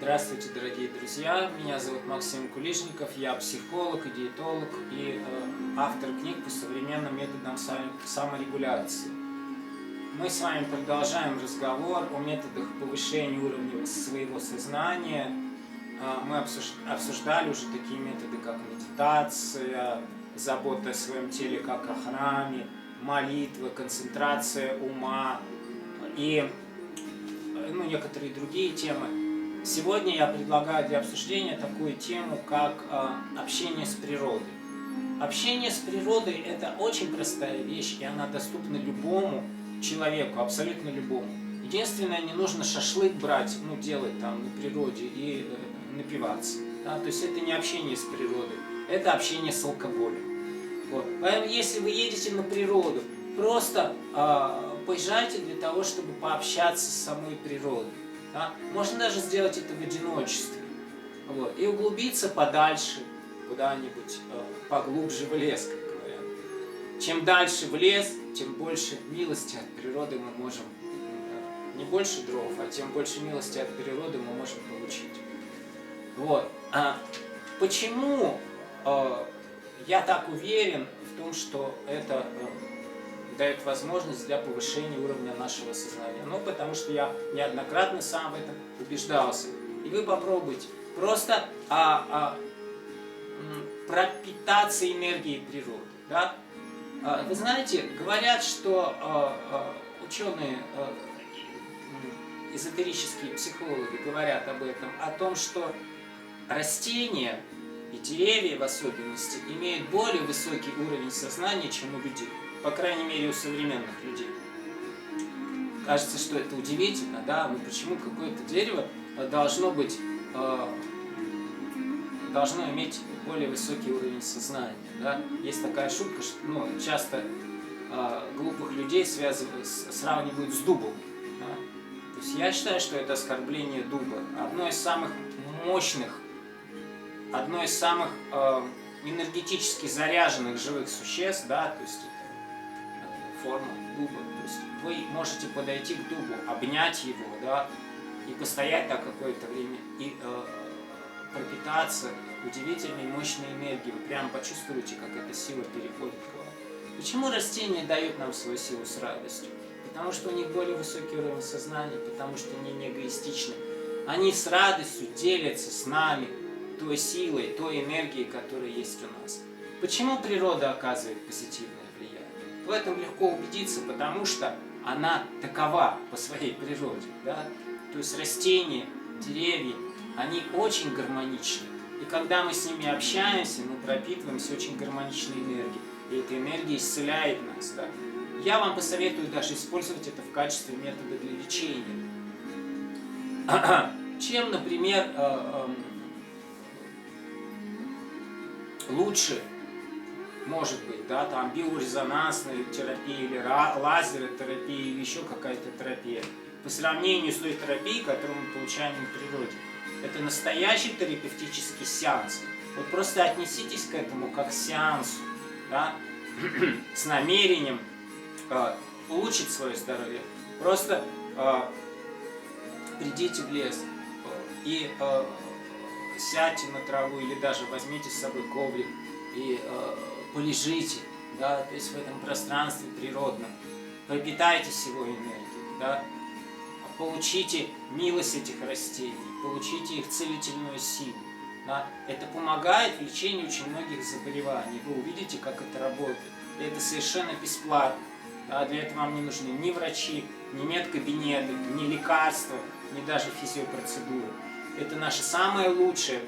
Здравствуйте, дорогие друзья! Меня зовут Максим Кулишников, я психолог и диетолог и автор книг по современным методам саморегуляции. Мы с вами продолжаем разговор о методах повышения уровня своего сознания. Мы обсуждали уже такие методы, как медитация, забота о своем теле как о храме, молитва, концентрация ума и некоторые другие темы. Сегодня я предлагаю для обсуждения такую тему, как общение с природой. Общение с природой – это очень простая вещь, и она доступна любому человеку, абсолютно любому. Единственное, не нужно шашлык брать, делать там на природе и напиваться. Да? То есть это не общение с природой, это общение с алкоголем. Вот. Поэтому если вы едете на природу, просто поезжайте для того, чтобы пообщаться с самой природой. Да? Можно даже сделать это в одиночестве. Вот. И углубиться подальше, куда-нибудь поглубже в лес, как говорят. Чем дальше в лес, тем больше милости от природы мы можем, не больше дров, а тем больше милости от природы мы можем получить. Вот. Почему я так уверен в том, что это дает возможность для повышения уровня нашего сознания? Потому что я неоднократно сам в этом убеждался. И вы попробуйте просто пропитаться энергией природы. Да? Вы знаете, говорят, что ученые, эзотерические психологи говорят об этом, о том, что растения и деревья в особенности имеют более высокий уровень сознания, чем у людей. По крайней мере, у современных людей. Кажется, что это удивительно, да? Почему какое-то дерево должно иметь более высокий уровень сознания, да? Есть такая шутка, что часто глупых людей сравнивают с дубом. Да? То есть я считаю, что это оскорбление дуба. Одно из самых мощных, одно из самых энергетически заряженных живых существ, да, то есть форма дуба. То есть вы можете подойти к дубу, обнять его, да, и постоять так какое-то время, и пропитаться удивительной мощной энергией. Вы прямо почувствуете, как эта сила переходит к вам. Почему растения дают нам свою силу с радостью? Потому что у них более высокий уровень сознания, потому что они не эгоистичны. Они с радостью делятся с нами той силой, той энергией, которая есть у нас. Почему природа оказывает позитивное влияние? В этом легко убедиться, потому что она такова по своей природе. Да? То есть растения, деревья, они очень гармоничны. И когда мы с ними общаемся, мы пропитываемся очень гармоничной энергией. И эта энергия исцеляет нас. Да? Я вам посоветую даже использовать это в качестве метода для лечения. Чем, например, лучше может быть, да, там биорезонансная терапия или лазеротерапия или еще какая-то терапия по сравнению с той терапией, которую мы получаем на природе. Это настоящий терапевтический сеанс. Вот просто отнеситесь к этому как к сеансу, да, с намерением улучшить свое здоровье. Просто придите в лес и сядьте на траву или даже возьмите с собой коврик и полежите, да, то есть в этом пространстве природном, пропитайтесь его энергией, да, получите милость этих растений, получите их целительную силу. Да. Это помогает в лечении очень многих заболеваний. Вы увидите, как это работает. И это совершенно бесплатно. Да. Для этого вам не нужны ни врачи, ни медкабинеты, ни лекарства, ни даже физиопроцедуры. Это наша самая лучшая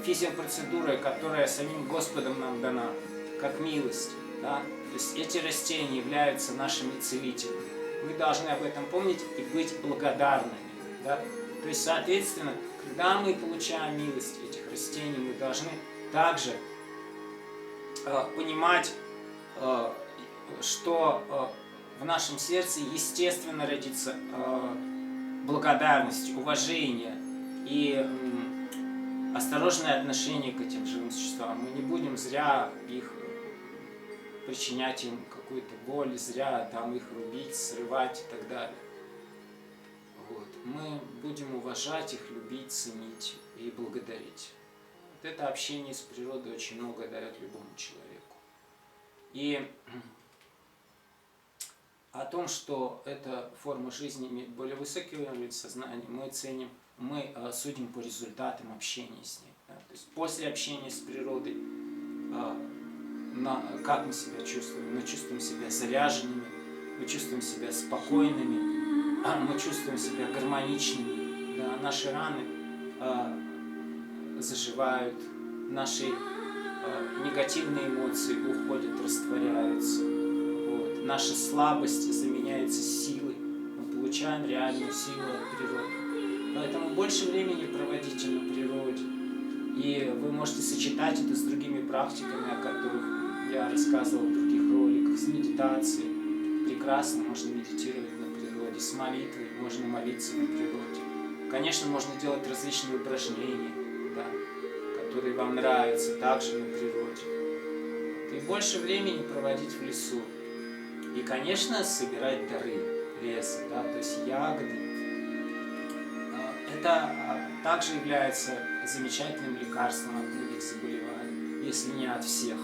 физиопроцедура, которая самим Господом нам дана, как милость. Да? То есть эти растения являются нашими целителями. Мы должны об этом помнить и быть благодарными. Да? То есть, соответственно, когда мы получаем милость этих растений, мы должны также понимать, что в нашем сердце естественно родится благодарность, уважение и осторожное отношение к этим живым существам. Мы не будем зря их причинять им какую-то боль, зря там их рубить, срывать и так далее. Вот. мы будем уважать их, любить, ценить и благодарить. Вот это общение с природой очень многое дает любому человеку. И о том, что эта форма жизни имеет более высокий уровень сознания, мы ценим, мы судим по результатам общения с ней. Да? То есть после общения с природой, как мы себя чувствуем? Мы чувствуем себя заряженными, мы чувствуем себя спокойными, мы чувствуем себя гармоничными. Да? Наши раны заживают, наши негативные эмоции уходят, растворяются. Вот. Наша слабость заменяется силой. Мы получаем реальную силу от природы. Поэтому больше времени проводите на природе. И вы можете сочетать это с другими практиками, о которых я рассказывал в других роликах, с медитацией. Прекрасно можно медитировать на природе, с молитвой можно молиться на природе. Конечно, можно делать различные упражнения, да, которые вам нравятся, также на природе. И больше времени проводить в лесу. И, конечно, собирать дары леса, да, то есть ягоды. Это также является замечательным лекарством от многих заболеваний, если не от всех.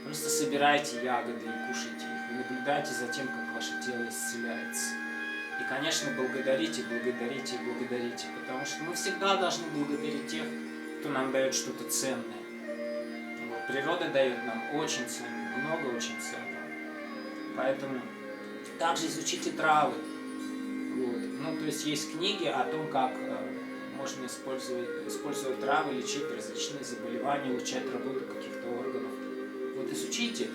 Просто собирайте ягоды и кушайте их, и наблюдайте за тем, как ваше тело исцеляется. И, конечно, благодарите, благодарите и благодарите, потому что мы всегда должны благодарить тех, кто нам дает что-то ценное. Вот, природа дает нам очень ценное, много очень ценного. Поэтому также изучите травы. Вот. Ну, то есть есть книги о том, как можно использовать травы, лечить различные заболевания, улучшать работу каких-то органов. Вот изучите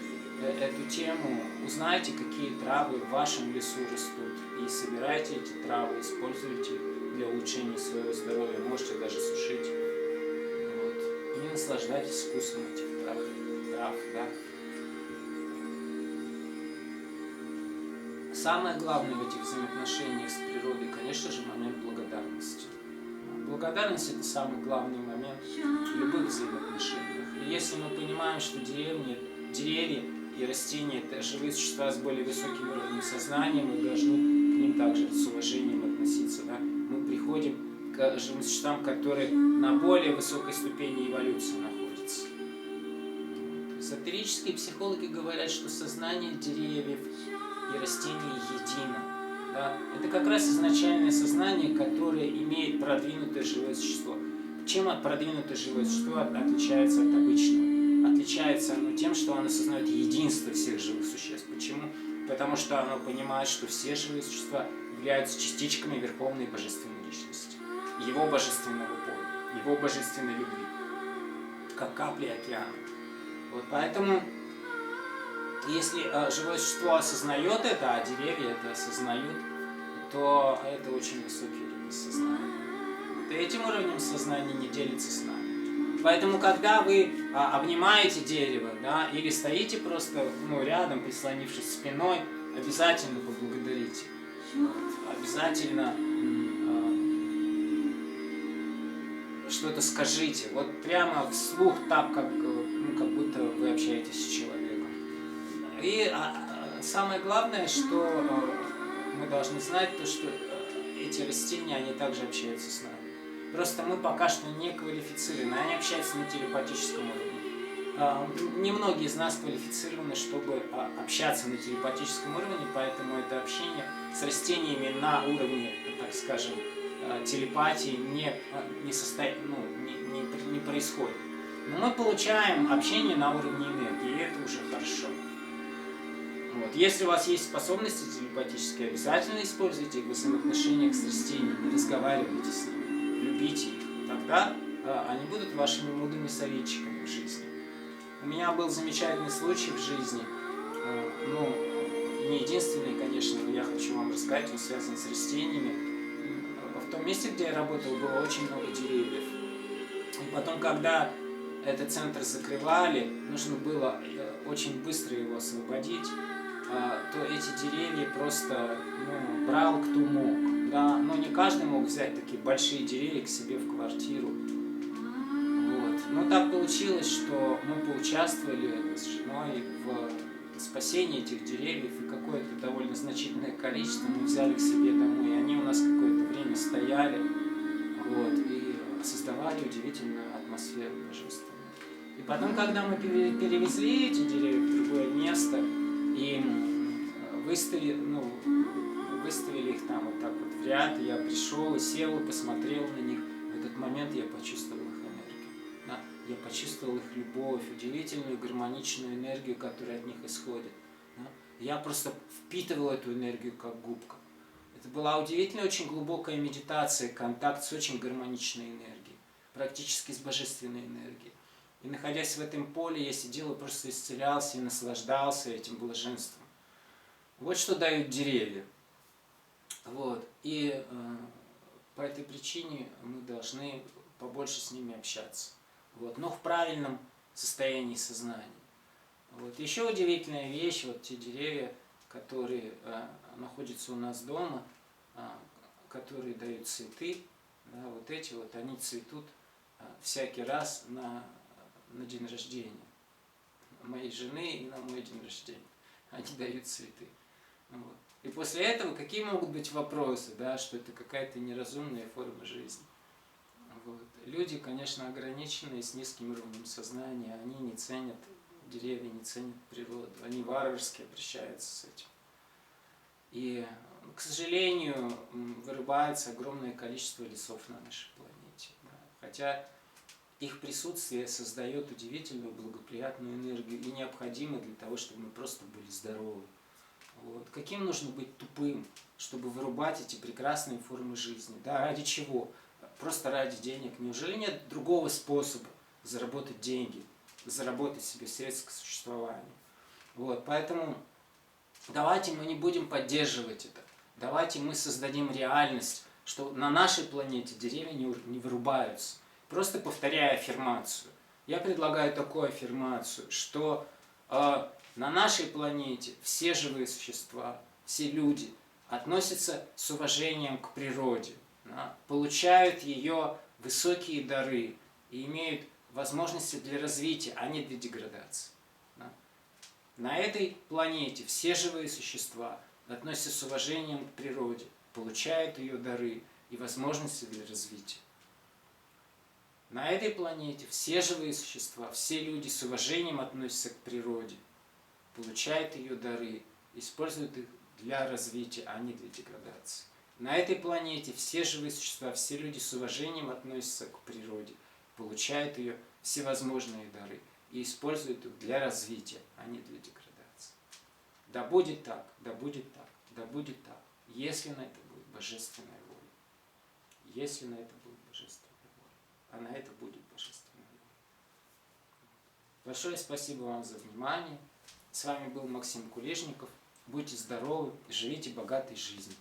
эту тему, узнайте, какие травы в вашем лесу растут, и собирайте эти травы, используйте их для улучшения своего здоровья, можете даже сушить. Вот. И наслаждайтесь вкусом этих трав, да. Самое главное в этих взаимоотношениях с природой, конечно же, момент благодарности. Благодарность – это самый главный момент в любых взаимоотношениях. И если мы понимаем, что деревья и растения – это живые существа с более высоким уровнем сознания, мы должны к ним также с уважением относиться. Да? Мы приходим к живым существам, которые на более высокой ступени эволюции находятся. Эзотерические психологи говорят, что сознание деревьев и растений едино. Да? Это как раз изначальное сознание, которое имеет продвинутое живое существо. Чем продвинутое живое существо отличается от обычного? Отличается оно тем, что оно осознает единство всех живых существ. Почему? Потому что оно понимает, что все живые существа являются частичками Верховной Божественной Личности, Его божественного поля, Его божественной любви, как капли океана. Вот поэтому, если живое существо осознает это, а деревья это осознают, то это очень высокий уровень сознания. И этим уровнем сознания не делится с нами. Поэтому, когда вы обнимаете дерево, да, или стоите просто рядом, прислонившись спиной, обязательно поблагодарите. Вот, обязательно что-то скажите. Вот прямо вслух, так как будто вы общаетесь с человеком. И самое главное, что мы должны знать, то, что эти растения, они также общаются с нами. Просто мы пока что не квалифицированы, они общаются на телепатическом уровне. Немногие из нас квалифицированы, чтобы общаться на телепатическом уровне, поэтому это общение с растениями на уровне, так скажем, телепатии не происходит. Но мы получаем общение на уровне энергии, и это уже хорошо. Вот. Если у вас есть способности телепатические, обязательно используйте их в взаимоотношениях с растениями, разговаривайте с ними, любите их. Тогда они будут вашими мудрыми советчиками в жизни. У меня был замечательный случай в жизни, не единственный, конечно, но я хочу вам рассказать, он связан с растениями. В том месте, где я работал, было очень много деревьев. И потом, когда этот центр закрывали, нужно было очень быстро его освободить, то эти деревья просто брал кто мог. Да? Но не каждый мог взять такие большие деревья к себе в квартиру. Вот. Но так получилось, что мы поучаствовали с женой в спасении этих деревьев, и какое-то довольно значительное количество мы взяли к себе домой. И они у нас какое-то время удивительную атмосферу божественную. И потом, когда мы перевезли эти деревья в другое место и выставили их там вот так вот в ряд, и я пришел и сел и посмотрел на них, в этот момент я почувствовал их энергию. Да? Я почувствовал их любовь, удивительную гармоничную энергию, которая от них исходит. Да? Я просто впитывал эту энергию как губка. Это была удивительная, очень глубокая медитация, контакт с очень гармоничной энергией, практически с божественной энергией. И находясь в этом поле, я сидел и просто исцелялся и наслаждался этим блаженством. Вот что дают деревья. Вот. И по этой причине мы должны побольше с ними общаться. Вот. Но в правильном состоянии сознания. Вот. Еще удивительная вещь, вот те деревья, которые находятся у нас дома, которые дают цветы, да, вот эти вот, они цветут всякий раз на день рождения моей жены и на мой день рождения. Они дают цветы. Вот. И после этого какие могут быть вопросы, да, что это какая-то неразумная форма жизни. Вот. Люди, конечно, ограниченные, с низким уровнем сознания, они не ценят деревья, не ценят природу, они варварски обращаются с этим. И, к сожалению, вырубается огромное количество лесов на нашей планете. Да. Хотя их присутствие создает удивительную благоприятную энергию и необходимо для того, чтобы мы просто были здоровы. Вот. Каким нужно быть тупым, чтобы вырубать эти прекрасные формы жизни? Да, ради чего? Просто ради денег. Неужели нет другого способа заработать деньги, заработать себе средства к существованию? Вот. Поэтому давайте мы не будем поддерживать это. Давайте мы создадим реальность, что на нашей планете деревья не вырубаются. Просто повторяя аффирмацию. Я предлагаю такую аффирмацию, что на нашей планете все живые существа, все люди относятся с уважением к природе, да, получают ее высокие дары и имеют возможности для развития, а не для деградации. Да. На этой планете все живые существа относятся с уважением к природе, получают ее дары и возможности для развития. На этой планете все живые существа, все люди с уважением относятся к природе, получают ее дары, используют их для развития, а не для деградации. На этой планете все живые существа, все люди с уважением относятся к природе, получают ее всевозможные дары и используют их для развития, а не для деградации. Да будет так, да будет так, да будет так, если на это будет божественная воля. Если на это будет божественная воля. А на это будет божественная воля. Большое спасибо вам за внимание. С вами был Максим Кулешников. Будьте здоровы и живите богатой жизнью.